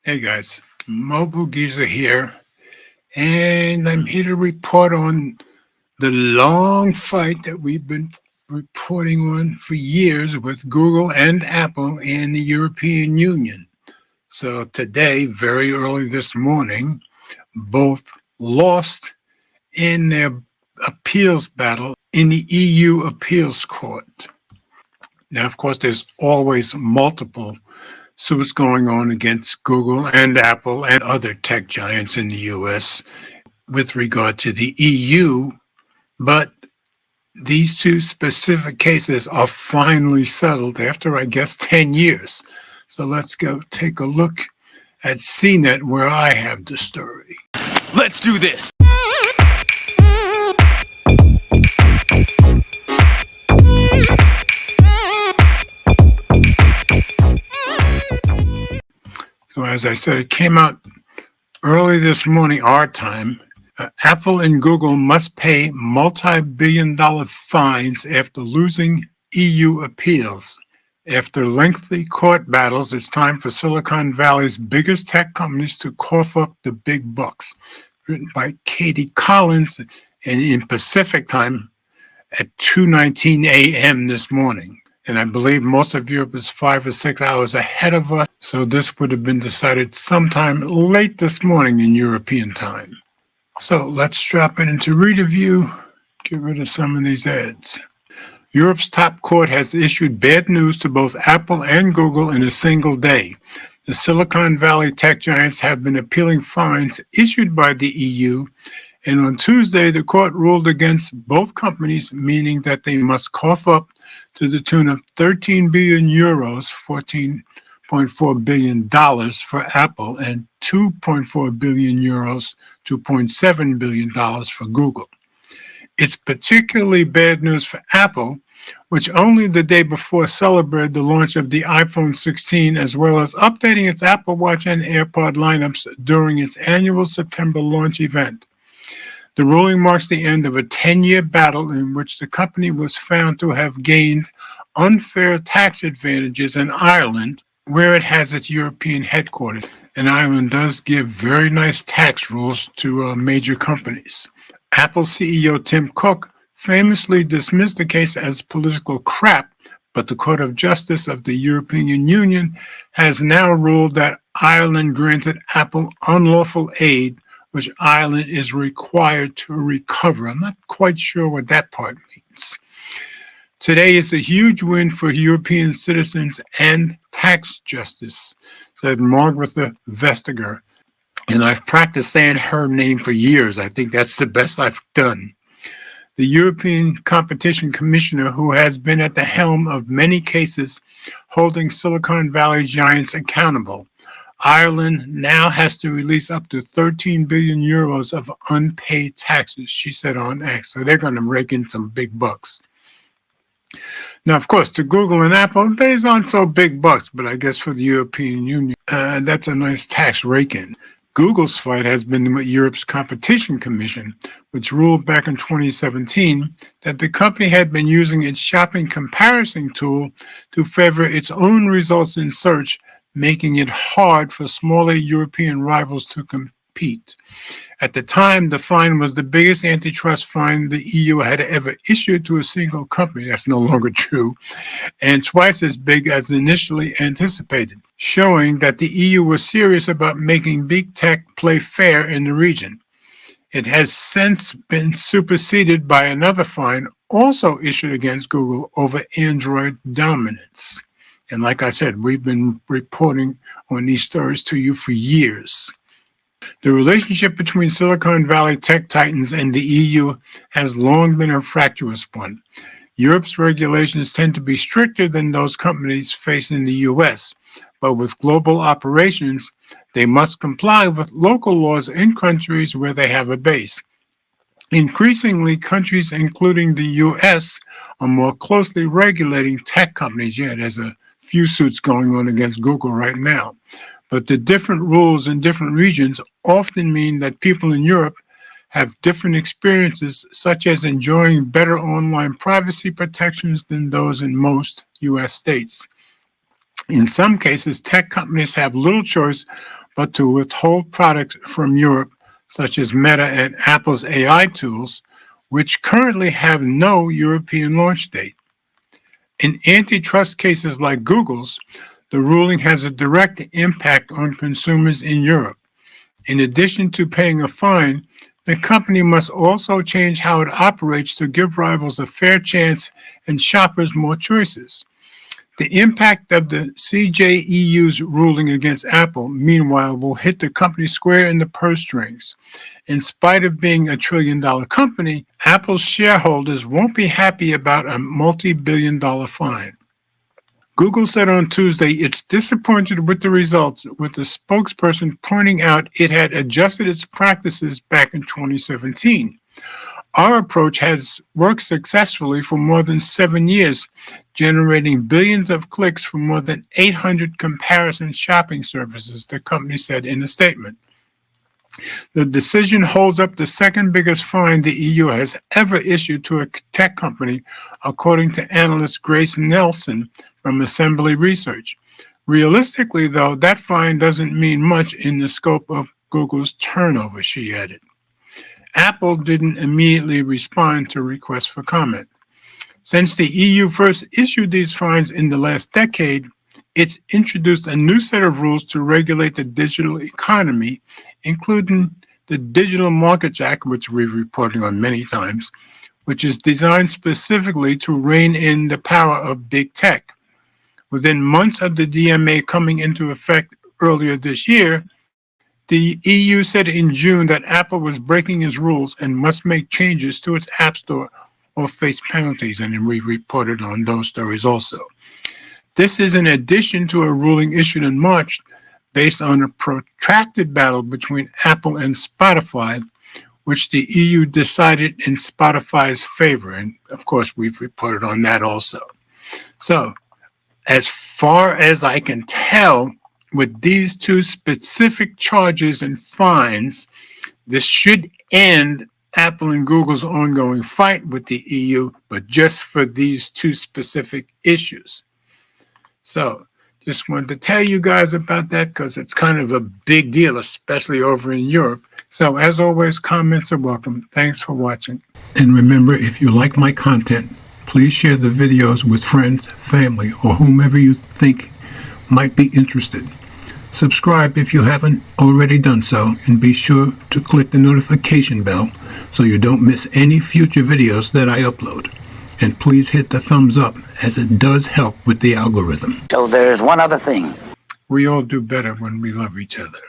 Hey guys, Mobile Geezer here, and I'm here to report on the long fight that we've been reporting on for years with Google and Apple and the European Union. So today, very early this morning, both lost in their appeals battle in the EU Appeals Court. Now, of course, there's always multiple suits going on against Google and Apple and other tech giants in the US with regard to the EU, but these two specific cases are finally settled after, I guess, 10 years. So let's go take a look at CNET where I have the story. Let's do this! So as I said, it came out early this morning, our time. Apple and Google must pay multi-billion-dollar fines after losing EU appeals. After lengthy court battles, it's time for Silicon Valley's biggest tech companies to cough up the big bucks. Written by Katie Collins and in Pacific time at 2:19 a.m. this morning. And I believe most of Europe is 5 or 6 hours ahead of us, so this would have been decided sometime late this morning in European time. So let's drop it into Reader View, get rid of some of these ads. Europe's top court has issued bad news to both Apple and Google in a single day. The Silicon Valley tech giants have been appealing fines issued by the EU, and on Tuesday, the court ruled against both companies, meaning that they must cough up to the tune of 13 billion euros, $14.4 billion for Apple, and 2.4 billion euros, $2.7 billion for Google. It's particularly bad news for Apple, which only the day before celebrated the launch of the iPhone 16, as well as updating its Apple Watch and AirPod lineups during its annual September launch event. The ruling marks the end of a 10-year battle in which the company was found to have gained unfair tax advantages in Ireland, where it has its European headquarters. And Ireland does give very nice tax rules to major companies. Apple CEO Tim Cook famously dismissed the case as political crap, but the Court of Justice of the European Union has now ruled that Ireland granted Apple unlawful aid, which Ireland is required to recover. I'm not quite sure what that part means. Today is a huge win for European citizens and tax justice, said Margrethe Vestager. And I've practiced saying her name for years. I think that's the best I've done. The European Competition Commissioner, who has been at the helm of many cases holding Silicon Valley giants accountable. Ireland now has to release up to 13 billion euros of unpaid taxes, she said on X. So they're going to rake in some big bucks. Now, of course, to Google and Apple, these aren't so big bucks, but I guess for the European Union, that's a nice tax rake-in. Google's fight has been with Europe's Competition Commission, which ruled back in 2017 that the company had been using its shopping comparison tool to favor its own results in search, making it hard for smaller European rivals to compete. At the time, the fine was the biggest antitrust fine the EU had ever issued to a single company. That's no longer true, and twice as big as initially anticipated, showing that the EU was serious about making big tech play fair in the region. It has since been superseded by another fine also issued against Google over Android dominance. And like I said, we've been reporting on these stories to you for years. The relationship between Silicon Valley tech titans and the EU has long been a fractious one. Europe's regulations tend to be stricter than those companies face in the US, but with global operations, they must comply with local laws in countries where they have a base. Increasingly, countries, including the US, are more closely regulating tech companies. Yeah, there's a few suits going on against Google right now. But the different rules in different regions often mean that people in Europe have different experiences, such as enjoying better online privacy protections than those in most US states. In some cases, tech companies have little choice but to withhold products from Europe, such as Meta and Apple's AI tools, which currently have no European launch date. In antitrust cases like Google's, the ruling has a direct impact on consumers in Europe. In addition to paying a fine, the company must also change how it operates to give rivals a fair chance and shoppers more choices. The impact of the CJEU's ruling against Apple, meanwhile, will hit the company square in the purse strings. In spite of being a trillion-dollar company, Apple's shareholders won't be happy about a multi-billion-dollar fine. Google said on Tuesday it's disappointed with the results, with the spokesperson pointing out it had adjusted its practices back in 2017. Our approach has worked successfully for more than 7 years, generating billions of clicks from more than 800 comparison shopping services, the company said in a statement. The decision holds up the second biggest fine the EU has ever issued to a tech company, according to analyst Grace Nelson from Assembly Research. Realistically, though, that fine doesn't mean much in the scope of Google's turnover, she added. Apple didn't immediately respond to requests for comment. Since the EU first issued these fines in the last decade, it's introduced a new set of rules to regulate the digital economy, including the Digital Markets Act, which we've reported on many times, which is designed specifically to rein in the power of big tech. Within months of the DMA coming into effect earlier this year, the EU said in June that Apple was breaking its rules and must make changes to its App Store or face penalties, and we reported on those stories also. This is in addition to a ruling issued in March based on a protracted battle between Apple and Spotify, which the EU decided in Spotify's favor. And of course, we've reported on that also. So, as far as I can tell, with these two specific charges and fines, this should end Apple and Google's ongoing fight with the EU, but just for these two specific issues. So just wanted to tell you guys about that because it's kind of a big deal, especially over in Europe. So as always, comments are welcome. Thanks for watching. And remember, if you like my content, please share the videos with friends, family, or whomever you think might be interested. Subscribe if you haven't already done so, and be sure to click the notification bell so you don't miss any future videos that I upload. And please hit the thumbs up, as it does help with the algorithm. So there's one other thing. We all do better when we love each other.